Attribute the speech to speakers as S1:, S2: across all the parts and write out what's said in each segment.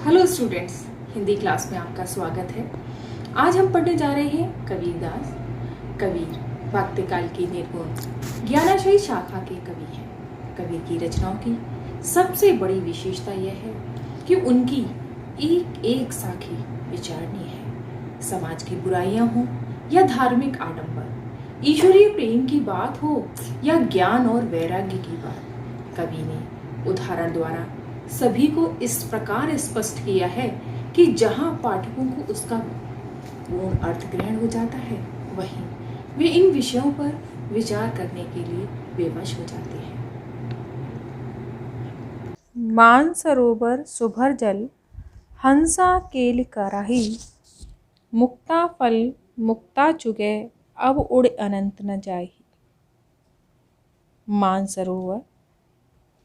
S1: Hello students, Hindi class में आपका स्वागत है। आज हम पढ़ने जा रहे हैं कबीरदास। कबीर भक्तकाल के निर्गुण ज्ञानाशयी शाखा के कवि हैं। कबीर की रचनाओं की सबसे बड़ी विशेषता यह है कि उनकी एक एक साखी विचारणीय है। समाज की बुराइयां हों या धार्मिक आडंबर, ईश्वरीय प्रेम की बात हो या ज्ञान और वैराग्य की बात, कवि ने उदाहरण द्वारा सभी को इस प्रकार स्पष्ट किया है कि जहां पाठकों को उसका पूर्ण अर्थ ग्रहण हो जाता है, वहीं वे इन विषयों पर विचार करने के लिए बेवश हो जाते हैं।
S2: मानसरोवर सुभर जल हंसा केल कराही, मुक्ता फल मुक्ता चुगे अब उड़ अनंत न जाही। मानसरोवर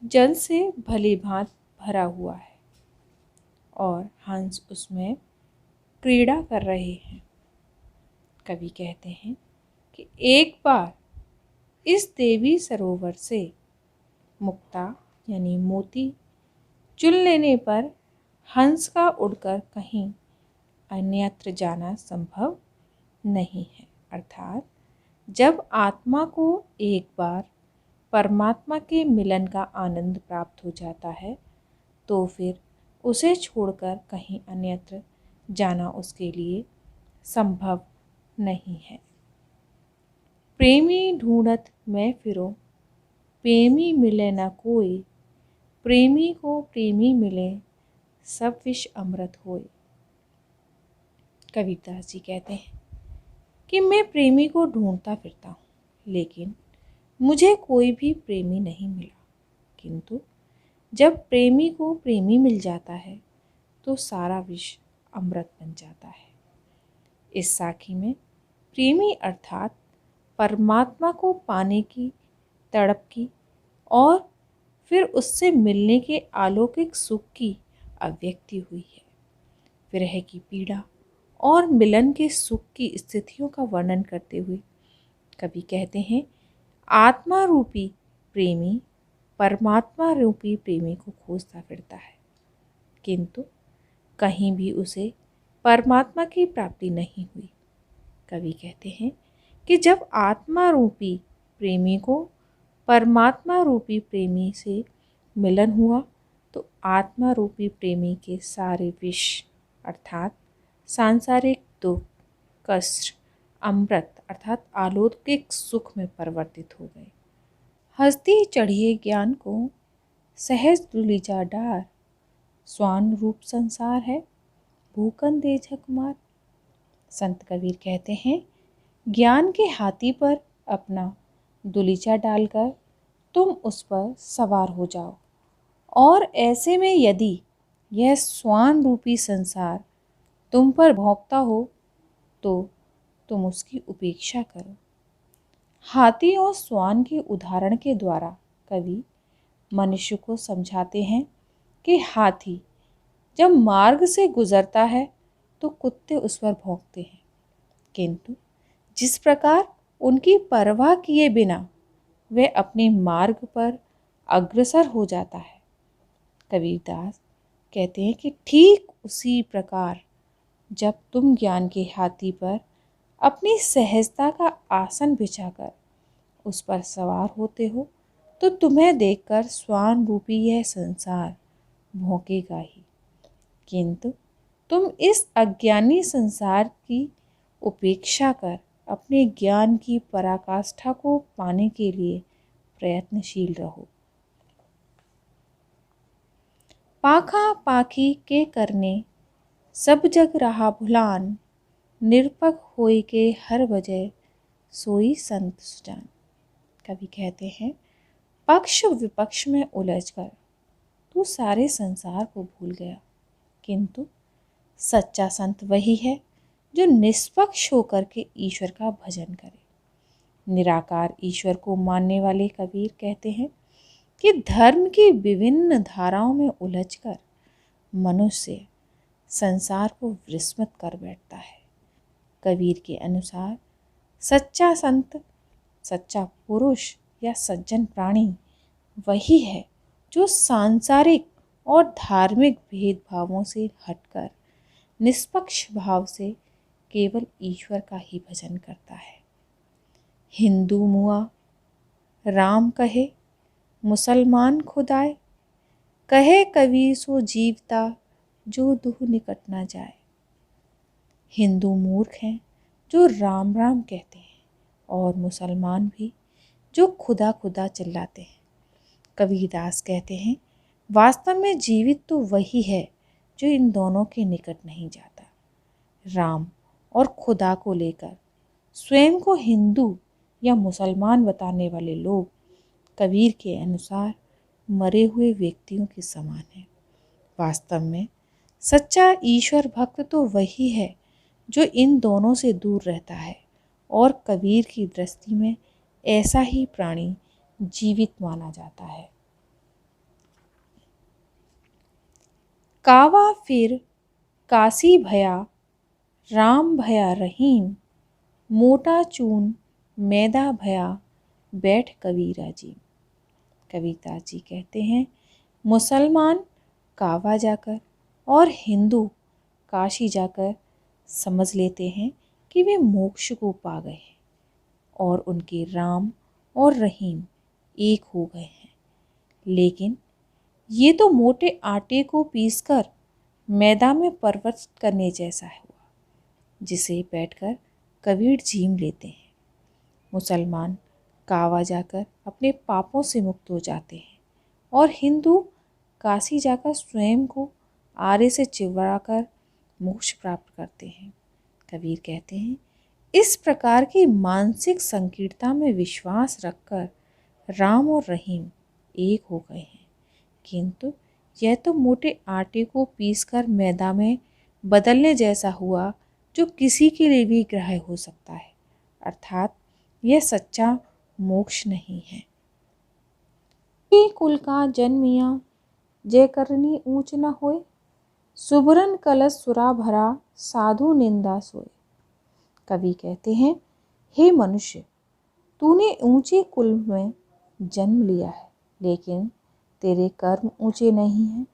S2: जल से भली भांत भरा हुआ है और हंस उसमें क्रीड़ा कर रहे हैं। कवि कहते हैं कि एक बार इस देवी सरोवर से मुक्ता यानी मोती चुन लेने पर हंस का उड़कर कहीं अन्यत्र जाना संभव नहीं है। अर्थात जब आत्मा को एक बार परमात्मा के मिलन का आनंद प्राप्त हो जाता है तो फिर उसे छोड़कर कहीं अन्यत्र जाना उसके लिए संभव नहीं है। प्रेमी ढूंढत मैं फिरो, प्रेमी मिले न कोई, प्रेमी को प्रेमी मिले सब विष अमृत होए। कबीरदास जी कहते हैं कि मैं प्रेमी को ढूंढता फिरता हूँ, लेकिन मुझे कोई भी प्रेमी नहीं मिला। किंतु जब प्रेमी को प्रेमी मिल जाता है तो सारा विष अमृत बन जाता है। इस साखी में प्रेमी अर्थात परमात्मा को पाने की तड़प की और फिर उससे मिलने के अलौकिक सुख की अभिव्यक्ति हुई है। विरह की पीड़ा और मिलन के सुख की स्थितियों का वर्णन करते हुए कवि कहते हैं, आत्मा रूपी प्रेमी परमात्मा रूपी प्रेमी को खोजता फिरता है, किंतु कहीं भी उसे परमात्मा की प्राप्ति नहीं हुई। कवि कहते हैं कि जब आत्मा रूपी प्रेमी को परमात्मा रूपी प्रेमी से मिलन हुआ तो आत्मा रूपी प्रेमी के सारे विष अर्थात सांसारिक दुख, कष्ट अमृत अर्थात अलौकिक सुख में परिवर्तित हो गए। हस्ती चढ़िए ज्ञान को सहज दुलीजा डार, स्वान रूप संसार है भूकन दे झकमार। संत कबीर कहते हैं, ज्ञान के हाथी पर अपना दुलीचा डालकर तुम उस पर सवार हो जाओ और ऐसे में यदि यह स्वान रूपी संसार तुम पर भौंकता हो तो तुम उसकी उपेक्षा करो। हाथी और स्वान के उदाहरण के द्वारा कवि मनुष्य को समझाते हैं कि हाथी जब मार्ग से गुजरता है तो कुत्ते उस पर भौंकते हैं, किंतु जिस प्रकार उनकी परवाह किए बिना वे अपने मार्ग पर अग्रसर हो जाता है, कबीरदास कहते हैं कि ठीक उसी प्रकार जब तुम ज्ञान के हाथी पर अपनी सहजता का आसन बिछाकर उस पर सवार होते हो तो तुम्हें देखकर स्वान रूपी यह संसार भौंकेगा ही, किंतु तुम इस अज्ञानी संसार की उपेक्षा कर अपने ज्ञान की पराकाष्ठा को पाने के लिए प्रयत्नशील रहो। पाखा पाखी के करने सब जग रहा भुलान, निरपक होय के हर वजह सोई संत सुजान। कवि कहते हैं, पक्ष विपक्ष में उलझकर तू सारे संसार को भूल गया, किंतु सच्चा संत वही है जो निष्पक्ष होकर के ईश्वर का भजन करे। निराकार ईश्वर को मानने वाले कबीर कहते हैं कि धर्म की विभिन्न धाराओं में उलझकर मनुष्य संसार को विस्मृत कर बैठता है। कबीर के अनुसार सच्चा संत, सच्चा पुरुष या सज्जन प्राणी वही है जो सांसारिक और धार्मिक भेदभावों से हटकर निष्पक्ष भाव से केवल ईश्वर का ही भजन करता है। हिंदू मुआ राम कहे, मुसलमान खुदाए, कहे कबीर सो जीवता जो दुह निकट न जाए। हिंदू मूर्ख हैं जो राम राम कहते हैं और मुसलमान भी जो खुदा खुदा चिल्लाते हैं। कबीरदास कहते हैं, वास्तव में जीवित तो वही है जो इन दोनों के निकट नहीं जाता। राम और खुदा को लेकर स्वयं को हिंदू या मुसलमान बताने वाले लोग कबीर के अनुसार मरे हुए व्यक्तियों के समान हैं। वास्तव में सच्चा ईश्वर भक्त तो वही है जो इन दोनों से दूर रहता है और कबीर की दृष्टि में ऐसा ही प्राणी जीवित माना जाता है। कावा फिर काशी भया, राम भया रहीम, मोटा चून मैदा भया, बैठ कबीरा जी। कबीरदास जी कहते हैं, मुसलमान कावा जाकर और हिंदू काशी जाकर समझ लेते हैं कि वे मोक्ष को पा गए हैं और उनके राम और रहीम एक हो गए हैं। लेकिन ये तो मोटे आटे को पीसकर मैदा में परिवर्तित करने जैसा हुआ, जिसे बैठकर कबीर झीम लेते हैं। मुसलमान कावा जाकर अपने पापों से मुक्त हो जाते हैं और हिंदू काशी जाकर स्वयं को आरे से चिवड़ाकर मोक्ष प्राप्त करते हैं। कबीर कहते हैं, इस प्रकार की मानसिक संकीर्णता में विश्वास रखकर राम और रहीम एक हो गए हैं, किंतु यह तो मोटे आटे को पीसकर मैदा में बदलने जैसा हुआ जो किसी के लिए भी ग्राह्य हो सकता है, अर्थात यह सच्चा मोक्ष नहीं है। कुल का जन्मिया जय करनी ऊंच न होए, सुबरन कलश सुरा भरा साधु निंदा सोए। कवि कहते हैं, हे मनुष्य, तूने ऊंचे कुल में जन्म लिया है, लेकिन तेरे कर्म ऊंचे नहीं हैं।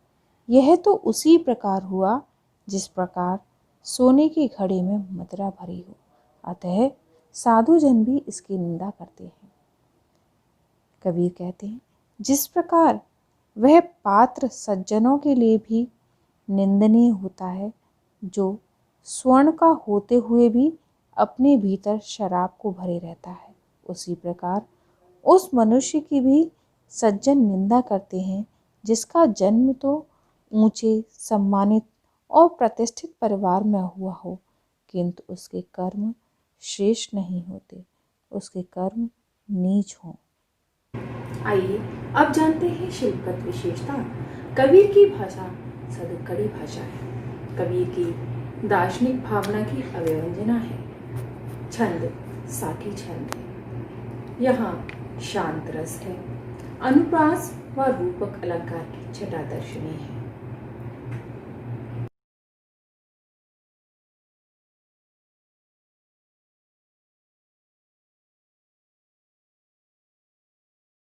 S2: यह तो उसी प्रकार हुआ जिस प्रकार सोने के घड़े में मदिरा भरी हो, अतः साधुजन भी इसकी निंदा करते हैं। कबीर कहते हैं, जिस प्रकार वह पात्र सज्जनों के लिए भी निंदनीय होता है जो स्वर्ण का होते हुए भी अपने भीतर शराब को भरे रहता है, उसी प्रकार उस मनुष्य की भी सज्जन निंदा करते हैं जिसका जन्म तो ऊंचे, सम्मानित और प्रतिष्ठित परिवार में हुआ हो, किंतु उसके कर्म श्रेष्ठ नहीं होते, उसके कर्म नीच हों।
S1: आइए अब जानते हैं शिल्पगत विशेषता। कबीर की भाषा सदुक्कड़ी भाषा है। कबीर की दार्शनिक भावना की अभिव्यंजना है। छंद साठी छंद है। यहाँ शांत रस है। अनुप्रास व रूपक अलंकार की छटा दर्शनीय है।